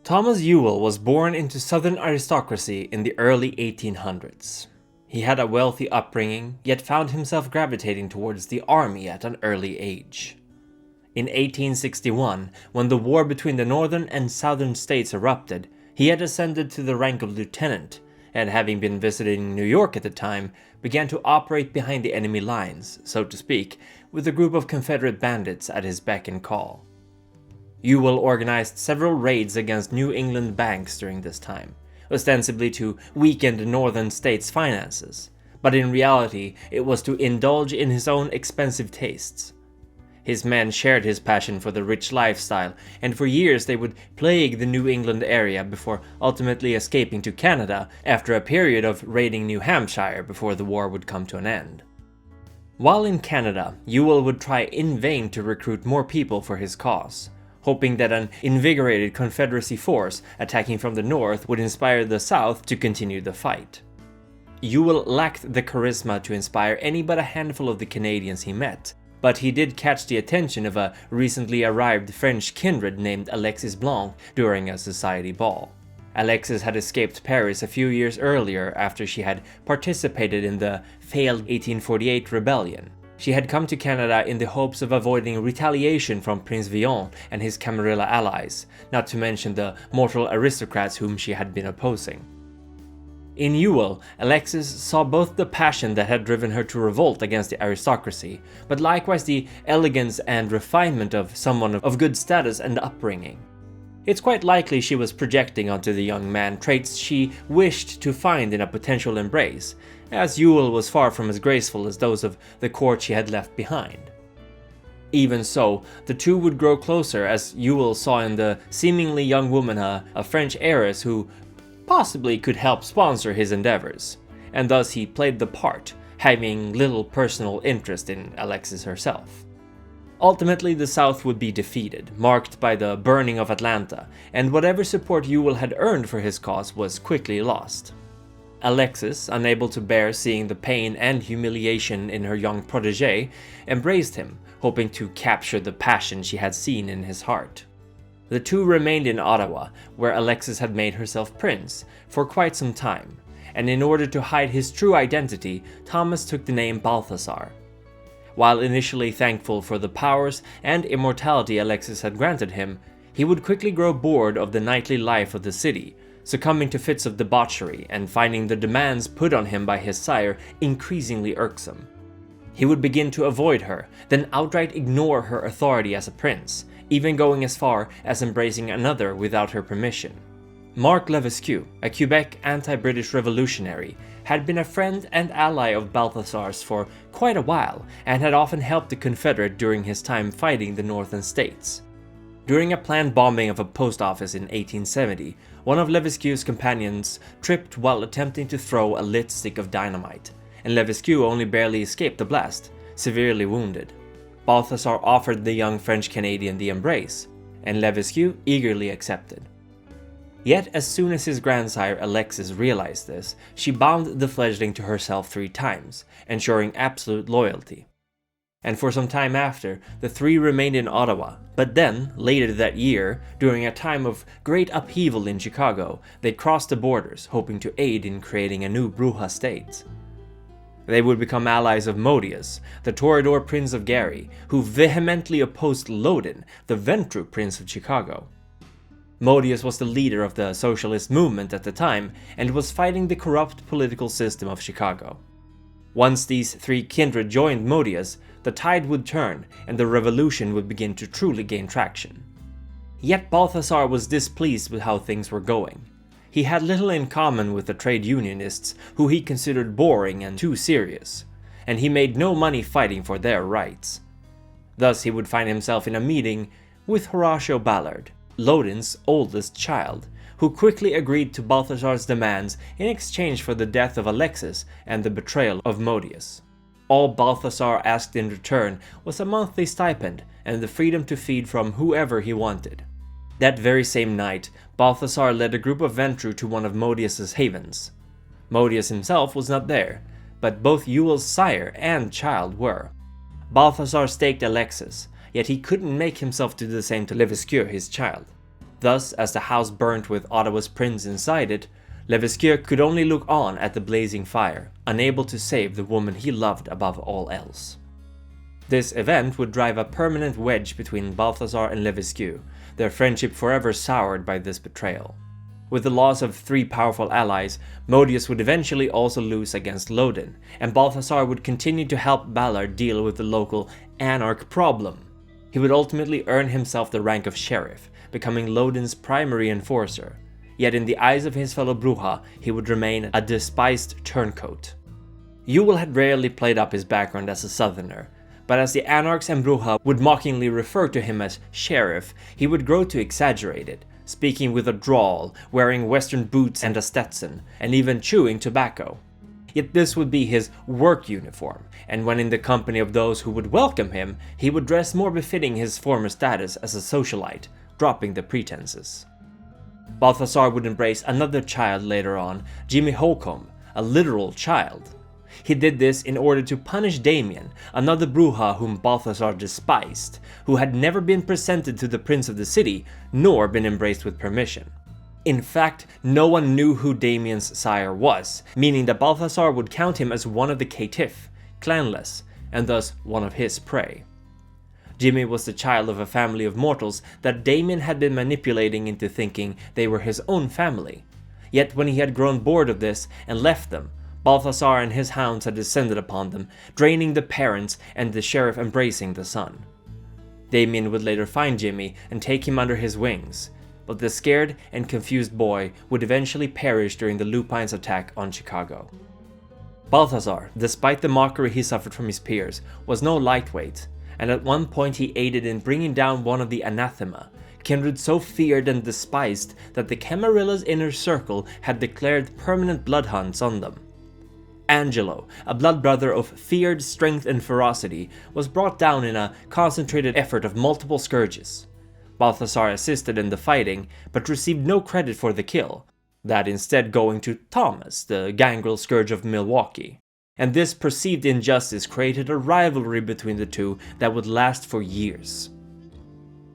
Thomas Ewell was born into Southern aristocracy in the early 1800s. He had a wealthy upbringing, yet found himself gravitating towards the army at an early age. In 1861, when the war between the northern and southern states erupted, he had ascended to the rank of lieutenant, and having been visiting New York at the time, began to operate behind the enemy lines, so to speak, with a group of Confederate bandits at his beck and call. Ewell organized several raids against New England banks during this time, ostensibly to weaken the northern states' finances, but in reality it was to indulge in his own expensive tastes. His men shared his passion for the rich lifestyle, and for years they would plague the New England area before ultimately escaping to Canada after a period of raiding New Hampshire before the war would come to an end. While in Canada, Ewell would try in vain to recruit more people for his cause, hoping that an invigorated Confederacy force attacking from the north would inspire the South to continue the fight. Ewell lacked the charisma to inspire any but a handful of the Canadians he met, but he did catch the attention of a recently arrived French kindred named Alexis Blanc during a society ball. Alexis had escaped Paris a few years earlier after she had participated in the failed 1848 rebellion. She had come to Canada in the hopes of avoiding retaliation from Prince Vion and his Camarilla allies, not to mention the mortal aristocrats whom she had been opposing. In Ewell, Alexis saw both the passion that had driven her to revolt against the aristocracy, but likewise the elegance and refinement of someone of good status and upbringing. It's quite likely she was projecting onto the young man traits she wished to find in a potential embrace, as Ewell was far from as graceful as those of the court she had left behind. Even so, the two would grow closer as Ewell saw in the seemingly young woman a French heiress who possibly could help sponsor his endeavors, and thus he played the part, having little personal interest in Alexis herself. Ultimately, the South would be defeated, marked by the burning of Atlanta, and whatever support Ewell had earned for his cause was quickly lost. Alexis, unable to bear seeing the pain and humiliation in her young protégé, embraced him, hoping to capture the passion she had seen in his heart. The two remained in Ottawa, where Alexis had made herself prince, for quite some time, and in order to hide his true identity, Thomas took the name Balthazar. While initially thankful for the powers and immortality Alexis had granted him, he would quickly grow bored of the nightly life of the city, succumbing to fits of debauchery and finding the demands put on him by his sire increasingly irksome. He would begin to avoid her, then outright ignore her authority as a prince, even going as far as embracing another without her permission. Marc Levesque, a Quebec anti-British revolutionary, had been a friend and ally of Balthazar's for quite a while and had often helped the Confederate during his time fighting the northern states. During a planned bombing of a post office in 1870, one of Levesque's companions tripped while attempting to throw a lit stick of dynamite, and Levesque only barely escaped the blast, severely wounded. Balthazar offered the young French-Canadian the embrace, and Levesque eagerly accepted. Yet as soon as his grandsire Alexis realized this, she bound the fledgling to herself 3 times, ensuring absolute loyalty. And for some time after, the three remained in Ottawa, but then, later that year, during a time of great upheaval in Chicago, they crossed the borders, hoping to aid in creating a new Brujah state. They would become allies of Modius, the Toreador Prince of Gary, who vehemently opposed Lodin, the Ventru Prince of Chicago. Modius was the leader of the socialist movement at the time and was fighting the corrupt political system of Chicago. Once these 3 kindred joined Modius, the tide would turn and the revolution would begin to truly gain traction. Yet Balthazar was displeased with how things were going. He had little in common with the trade unionists, who he considered boring and too serious, and he made no money fighting for their rights. Thus he would find himself in a meeting with Horatio Ballad, Lodin's oldest child, who quickly agreed to Balthazar's demands in exchange for the death of Alexis and the betrayal of Modius. All Balthazar asked in return was a monthly stipend and the freedom to feed from whoever he wanted. That very same night, Balthazar led a group of Ventru to one of Modius's havens. Modius himself was not there, but both Ewell's sire and child were. Balthazar staked Alexis, yet he couldn't make himself do the same to Levesque, his child. Thus, as the house burnt with Ottawa's prince inside it, Levesque could only look on at the blazing fire, unable to save the woman he loved above all else. This event would drive a permanent wedge between Balthazar and Levesque, their friendship forever soured by this betrayal. With the loss of 3 powerful allies, Modius would eventually also lose against Lodin, and Balthazar would continue to help Ballad deal with the local anarch problem. He would ultimately earn himself the rank of sheriff, becoming Lodin's primary enforcer. Yet in the eyes of his fellow Brujah, he would remain a despised turncoat. Ewell had rarely played up his background as a southerner, but as the anarchs and Brujah would mockingly refer to him as sheriff, he would grow to exaggerate it, speaking with a drawl, wearing western boots and a Stetson, and even chewing tobacco. Yet this would be his work uniform, and when in the company of those who would welcome him, he would dress more befitting his former status as a socialite, dropping the pretenses. Balthazar would embrace another child later on, Jimmy Holcomb, a literal child. He did this in order to punish Damien, another Brujah whom Balthazar despised, who had never been presented to the prince of the city, nor been embraced with permission. In fact, no one knew who Damien's sire was, meaning that Balthazar would count him as one of the caitiff, clanless, and thus one of his prey. Jimmy was the child of a family of mortals that Damien had been manipulating into thinking they were his own family. Yet when he had grown bored of this and left them, Balthazar and his hounds had descended upon them, draining the parents and the sheriff embracing the son. Damien would later find Jimmy and take him under his wings, but the scared and confused boy would eventually perish during the Lupines' attack on Chicago. Balthazar, despite the mockery he suffered from his peers, was no lightweight, and at one point he aided in bringing down one of the anathema, kindred so feared and despised that the Camarilla's inner circle had declared permanent bloodhounds on them. Angelo, a blood brother of feared strength and ferocity, was brought down in a concentrated effort of multiple scourges. Balthazar assisted in the fighting, but received no credit for the kill, that instead going to Thomas, the gangrel scourge of Milwaukee. And this perceived injustice created a rivalry between the two that would last for years.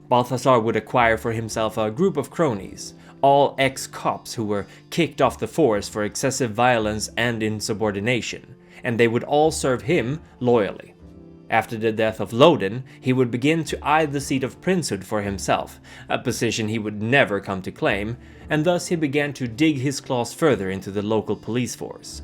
Balthazar would acquire for himself a group of cronies, all ex-cops who were kicked off the force for excessive violence and insubordination, and they would all serve him loyally. After the death of Lodin, he would begin to eye the seat of princehood for himself, a position he would never come to claim, and thus he began to dig his claws further into the local police force.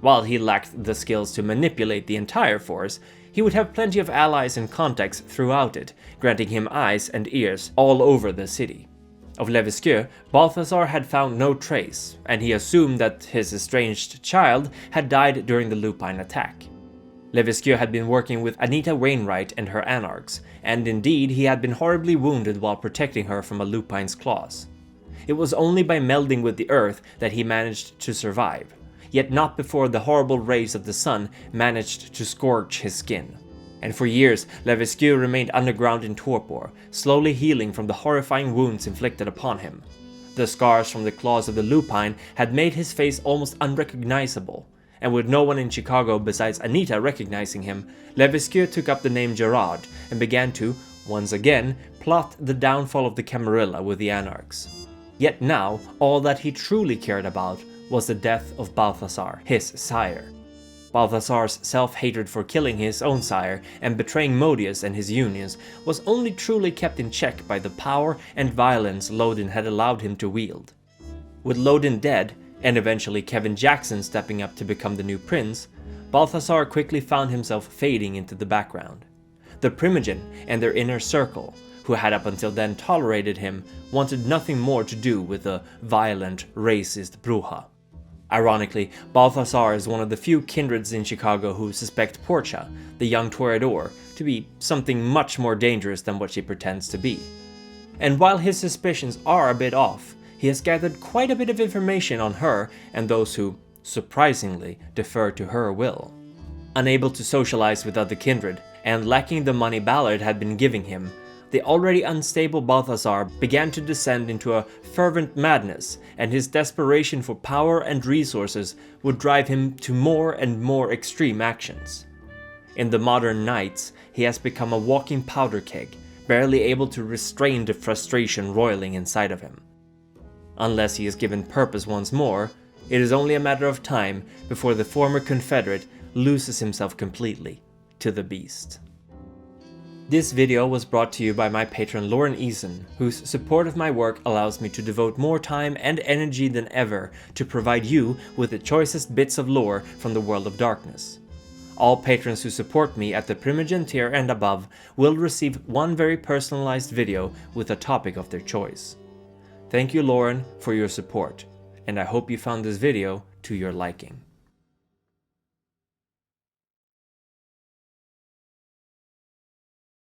While he lacked the skills to manipulate the entire force, he would have plenty of allies and contacts throughout it, granting him eyes and ears all over the city. Of Levesque, Balthazar had found no trace, and he assumed that his estranged child had died during the Lupine attack. Levesque had been working with Anita Wainwright and her anarchs, and indeed he had been horribly wounded while protecting her from a Lupine's claws. It was only by melding with the earth that he managed to survive, yet not before the horrible rays of the sun managed to scorch his skin. And for years, Levesque remained underground in torpor, slowly healing from the horrifying wounds inflicted upon him. The scars from the claws of the lupine had made his face almost unrecognizable, and with no one in Chicago besides Anita recognizing him, Levesque took up the name Gerard and began to, once again, plot the downfall of the Camarilla with the anarchs. Yet now, all that he truly cared about was the death of Balthazar, his sire. Balthazar's self-hatred for killing his own sire and betraying Modius and his unions was only truly kept in check by the power and violence Lodin had allowed him to wield. With Lodin dead, and eventually Kevin Jackson stepping up to become the new prince, Balthazar quickly found himself fading into the background. The Primogen and their inner circle, who had up until then tolerated him, wanted nothing more to do with the violent, racist Brujah. Ironically, Balthazar is one of the few kindreds in Chicago who suspect Portia, the young toreador, to be something much more dangerous than what she pretends to be. And while his suspicions are a bit off, he has gathered quite a bit of information on her and those who, surprisingly, defer to her will. Unable to socialize with other kindred, and lacking the money Ballad had been giving him, the already unstable Balthazar began to descend into a fervent madness, and his desperation for power and resources would drive him to more and more extreme actions. In the modern nights, he has become a walking powder keg, barely able to restrain the frustration roiling inside of him. Unless he is given purpose once more, it is only a matter of time before the former Confederate loses himself completely to the beast. This video was brought to you by my patron Loren Eason, whose support of my work allows me to devote more time and energy than ever to provide you with the choicest bits of lore from the world of darkness. All patrons who support me at the Primogen tier and above will receive one very personalized video with a topic of their choice. Thank you, Loren, for your support, and I hope you found this video to your liking.